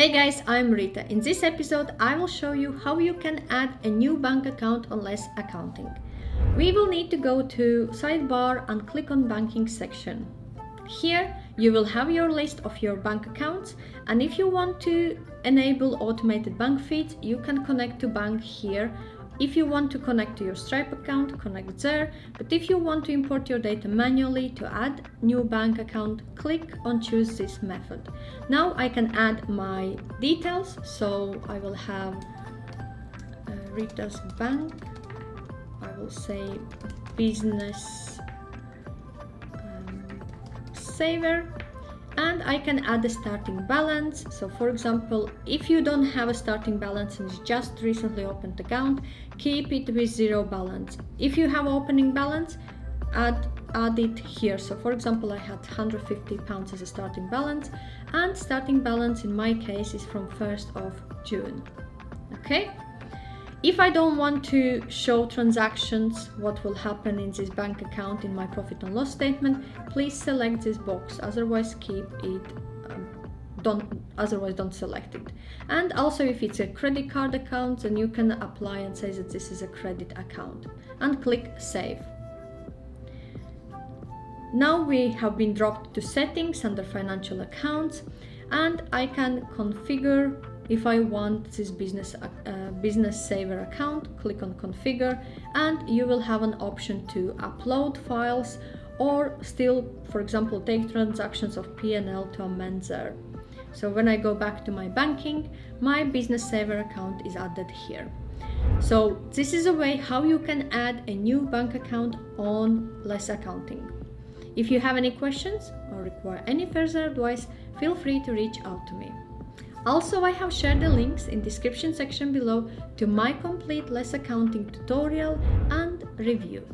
Hey guys, I'm Rita. In this episode, I will show you how you can add a new bank account on LessAccounting. We will need to go to sidebar and click on banking section. Here, you will have your list of your bank accounts, and if you want to enable automated bank feeds, you can connect to bank here. If you want to connect to your Stripe account, connect there. But if you want to import your data manually to add new bank account, click on choose this method. Now I can add my details. So I will have Rita's bank. I will say business saver. And I can add a starting balance. So for example, if you don't have a starting balance and you just recently opened account, keep it with zero balance. If you have opening balance, add it here. So for example, I had £150 as a starting balance, and starting balance in my case is from 1st of June. Okay. If I don't want to show transactions, what will happen in this bank account in my profit and loss statement, please select this box, otherwise keep it, don't select it. And also if it's a credit card account, then you can apply and say that this is a credit account and click save. Now we have been dropped to settings under financial accounts, and I can configure if I want this business saver account. Click on configure, and you will have an option to upload files or still, for example, take transactions of P&L to amend there. So when I go back to my banking, my business saver account is added here. So this is a way how you can add a new bank account on LessAccounting. If you have any questions or require any further advice, feel free to reach out to me. Also, I have shared the links in the description section below to my complete LessAccounting tutorial and review.